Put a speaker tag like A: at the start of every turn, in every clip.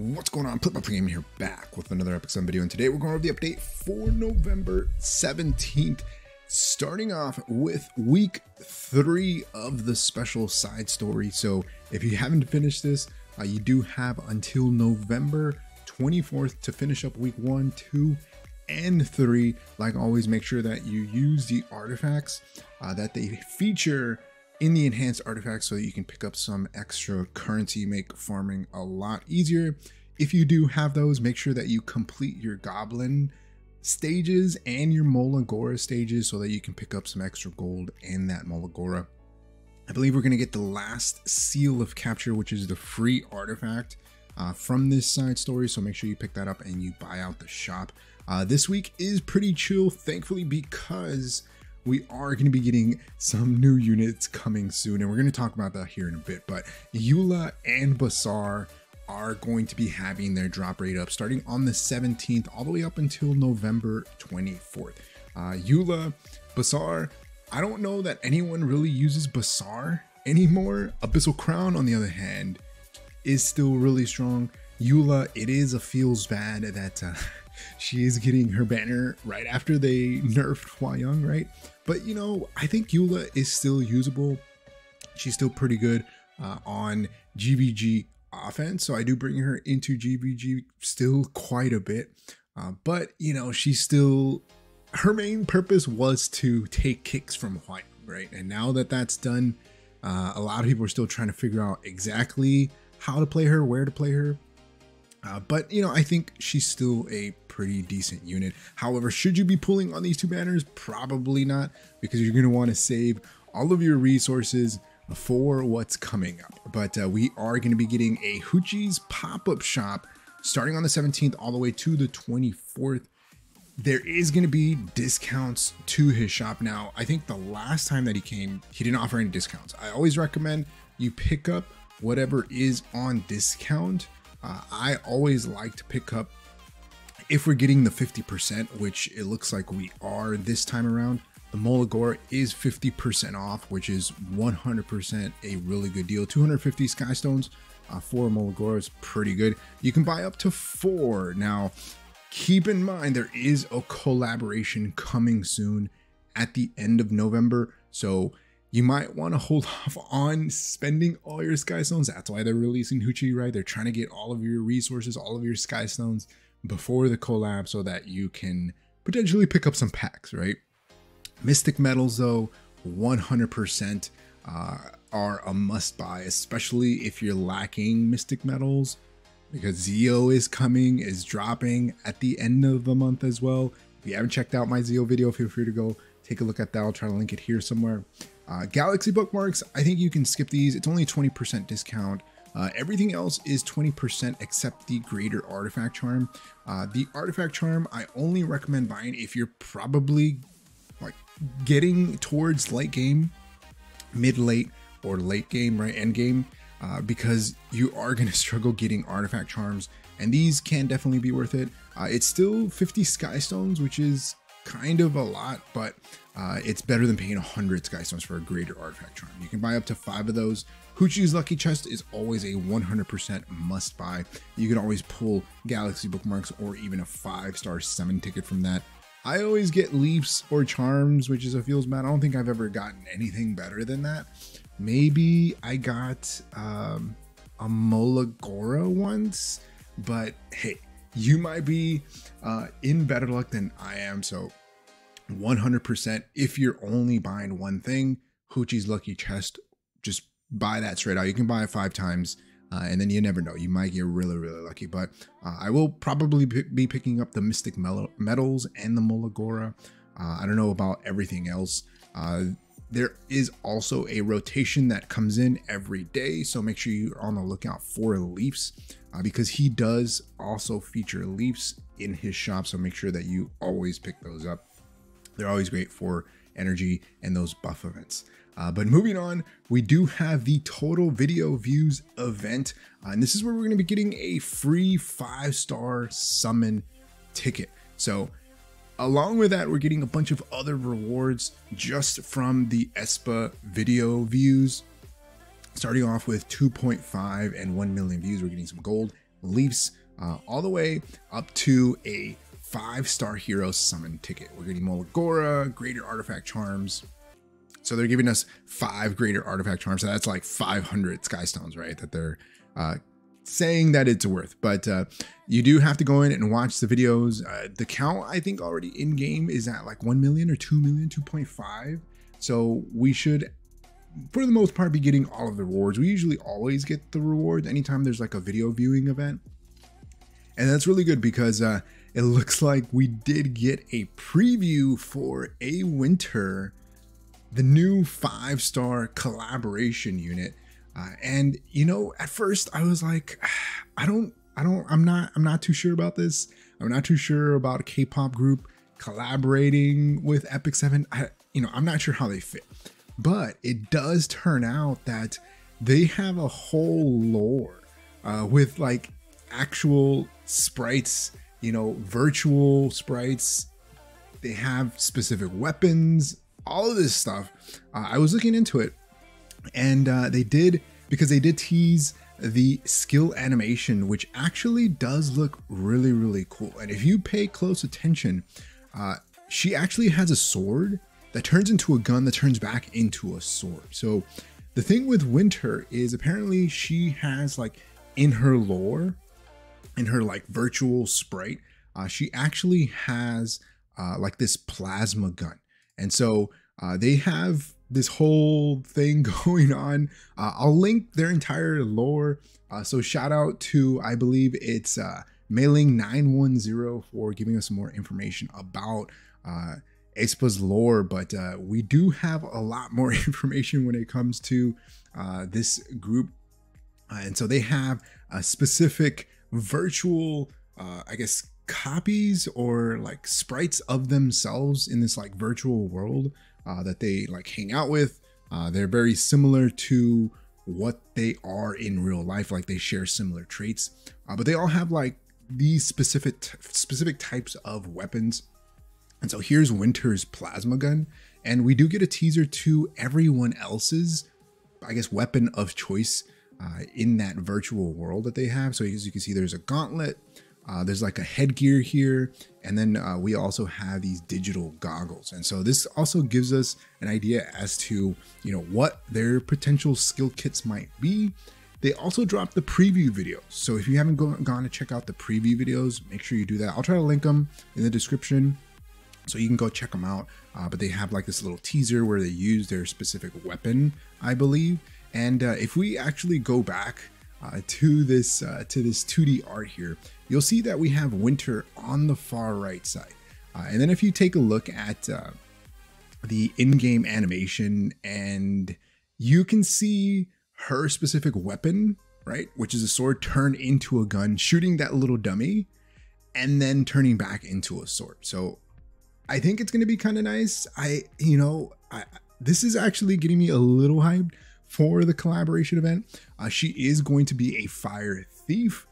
A: What's going on? Put my game here back with another epic video, and today we're going over the update for November 17th, starting off with week 3 of the special side story. So if you haven't finished this, you do have until November 24th to finish up week 1, 2, and 3. Like always, make sure that you use the artifacts that they feature in the enhanced artifacts so that you can pick up some extra currency, make farming a lot easier. If you do have those, make sure that you complete your goblin stages and your Molagora stages so that you can pick up some extra gold in that Molagora. I believe we're going to get the last seal of capture, which is the free artifact from this side story, so make sure you pick that up and you buy out the shop. This week is pretty chill, thankfully, because we are going to be getting some new units coming soon, and we're going to talk about that here in a bit. But Yulha and Basar are going to be having their drop rate up starting on the 17th all the way up until November 24th. Yulha, Basar, I don't know that anyone really uses Basar anymore. Abyssal Crown, on the other hand, is still really strong. Yulha, it is a feels bad that she is getting her banner right after they nerfed Hua Young, right? But you know, I think Yulha is still usable. She's still pretty good on GVG offense, so I do bring her into GVG still quite a bit. But you know, she's still, her main purpose was to take kicks from Hua Young, right? And now that that's done, a lot of people are still trying to figure out exactly how to play her, where to play her. But you know, I think she's still a pretty decent unit. However, should you be pulling on these two banners? Probably not, because you're going to want to save all of your resources for what's coming up. But we are going to be getting a Huche's pop-up shop starting on the 17th all the way to the 24th. There is going to be discounts to his shop. Now, I think the last time that he came, he didn't offer any discounts. I always recommend you pick up whatever is on discount. I always like to pick up, if we're getting the 50%, which it looks like we are this time around, the Molagora is 50% off, which is 100% a really good deal. 250 Sky Stones for Molagora is pretty good. You can buy up to 4. Now, keep in mind, there is a collaboration coming soon at the end of November, so you might want to hold off on spending all your Sky Stones. That's why they're releasing Huche, right? They're trying to get all of your resources, all of your Sky Stones before the collab so that you can potentially pick up some packs, right? Mystic Metals, though, 100% are a must buy, especially if you're lacking Mystic Metals, because Zeo is coming, is dropping at the end of the month as well. If you haven't checked out my Zeo video, feel free to go take a look at that. I'll try to link it here somewhere. Galaxy bookmarks, I think you can skip these. It's only 20% discount. Everything else is 20% except the greater artifact charm. The artifact charm, I only recommend buying if you're probably like getting towards late game, mid-late, or late game, right? End game, because you are going to struggle getting artifact charms, and these can definitely be worth it. It's still 50 Sky Stones, which is kind of a lot, but it's better than paying 100 Sky Stones for a greater artifact charm. You can buy up to 5 of those. Huche's Lucky Chest is always a 100% must buy. You can always pull Galaxy bookmarks or even a 5-star summon ticket from that. I always get Leafs or Charms, which is a feels bad. I don't think I've ever gotten anything better than that. Maybe I got a Molagora once, but hey, you might be in better luck than I am. So 100%, if you're only buying one thing, Huche's Lucky Chest, just buy that straight out. You can buy it 5 times, and then you never know, you might get really, really lucky. But I will probably be picking up the Mystic Metals and the Molagora. I don't know about everything else. There is also a rotation that comes in every day, so make sure you're on the lookout for Leafs, because he does also feature Leafs in his shop, so make sure that you always pick those up. They're always great for energy and those buff events. But moving on, we do have the total video views event, and this is where we're going to be getting a free 5-star summon ticket. So along with that, we're getting a bunch of other rewards just from the aespa video views. Starting off with 2.5 and 1 million views, we're getting some gold Leafs, all the way up to a 5-star hero summon ticket. We're getting Molagora, Greater Artifact Charms. So they're giving us 5 Greater Artifact Charms. So that's like 500 Skystones, right? That they're saying that it's worth. But you do have to go in and watch the videos. The count, I think, already in game is at like 1 million or 2 million, 2.5. So we should, for the most part, be getting all of the rewards. We usually always get the rewards anytime there's like a video viewing event. And that's really good because it looks like we did get a preview for a winter, the new 5-star collaboration unit. And you know, at first I was like, I'm not too sure about this. I'm not too sure about a K-pop group collaborating with Epic 7. I'm not sure how they fit, but it does turn out that they have a whole lore with like actual sprites, virtual sprites. They have specific weapons, all of this stuff. I was looking into it, and they did tease the skill animation, which actually does look really, really cool. And if you pay close attention, she actually has a sword that turns into a gun that turns back into a sword. So the thing with Winter is apparently she has, like, in her lore, in her like virtual sprite, she actually has like this plasma gun. And so they have this whole thing going on. I'll link their entire lore. So shout out to, I believe it's Mailing 910 for giving us some more information about aespa's lore. But we do have a lot more information when it comes to this group. And so they have a specific virtual, I guess, copies or like sprites of themselves in this like virtual world that they like hang out with. They're very similar to what they are in real life. Like they share similar traits, but they all have like these specific types of weapons. And so here's Winter's plasma gun, and we do get a teaser to everyone else's, I guess, weapon of choice in that virtual world that they have. So as you can see, there's a gauntlet, there's like a headgear here, and then we also have these digital goggles. And so this also gives us an idea as to, what their potential skill kits might be. They also dropped the preview videos. So if you haven't gone to check out the preview videos, make sure you do that. I'll try to link them in the description so you can go check them out. But they have like this little teaser where they use their specific weapon, I believe. And if we actually go back to this 2D art here, you'll see that we have Winter on the far right side. And then if you take a look at the in-game animation, and you can see her specific weapon, right? Which is a sword turned into a gun, shooting that little dummy, and then turning back into a sword. So I think it's going to be kind of nice. This is actually getting me a little hyped for the collaboration event. She is going to be a fire thief,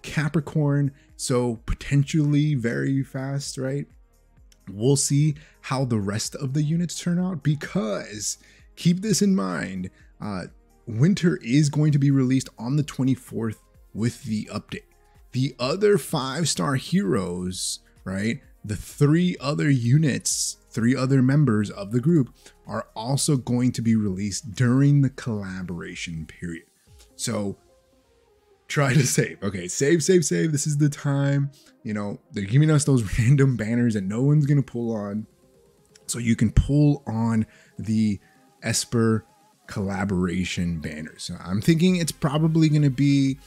A: Capricorn, so potentially very fast, right? We'll see how the rest of the units turn out, because keep this in mind, Winter is going to be released on the 24th with the update. The other 5-star heroes, right? The 3 other units, 3 other members of the group are also going to be released during the collaboration period. So try to save. Okay, save. This is the time. They're giving us those random banners that no one's going to pull on. So you can pull on the aespa collaboration banners. So I'm thinking it's probably going to be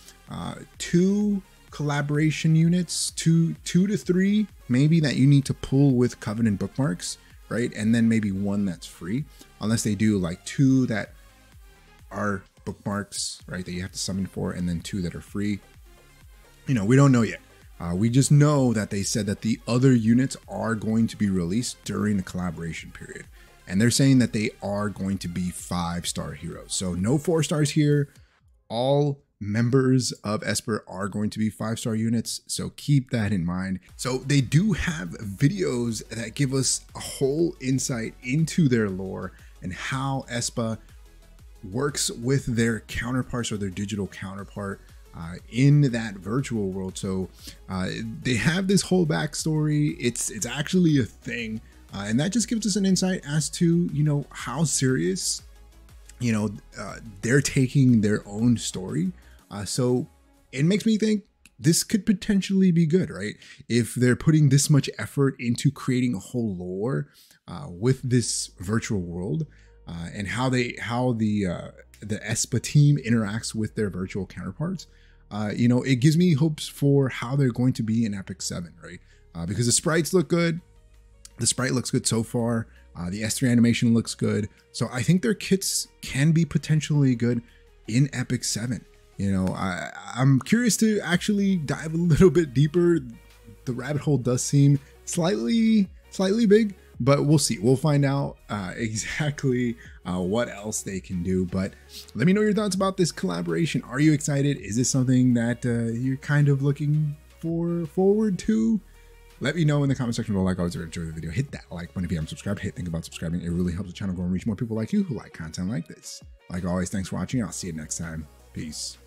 A: 2 collaboration units, 2 to 3 maybe, that you need to pull with Covenant bookmarks, right? And then maybe 1 that's free, unless they do like 2 that are bookmarks, right, that you have to summon for, and then 2 that are free. We don't know yet. We just know that they said that the other units are going to be released during the collaboration period, and they're saying that they are going to be 5-star heroes. So no 4 stars here. All members of aespa are going to be 5-star units, so keep that in mind. So they do have videos that give us a whole insight into their lore and how aespa works with their counterparts or their digital counterpart. in that virtual world. So they have this whole backstory. It's actually a thing, and that just gives us an insight as to, you know, how serious, you know, they're taking their own story. So it makes me think this could potentially be good, right? If they're putting this much effort into creating a whole lore with this virtual world, and how the aespa team interacts with their virtual counterparts, you know, it gives me hopes for how they're going to be in Epic 7, right? Because the sprites look good. The sprite looks good so far. The S3 animation looks good. So I think their kits can be potentially good in Epic 7. You know, I'm curious to actually dive a little bit deeper. The rabbit hole does seem slightly big, but we'll see. We'll find out exactly what else they can do. But let me know your thoughts about this collaboration. Are you excited? Is this something that you're kind of looking forward to? Let me know in the comment section below. Like always, if you enjoyed the video, hit that like button. If you haven't subscribed, think about subscribing. It really helps the channel grow and reach more people like you who like content like this. Like always, thanks for watching. I'll see you next time. Peace.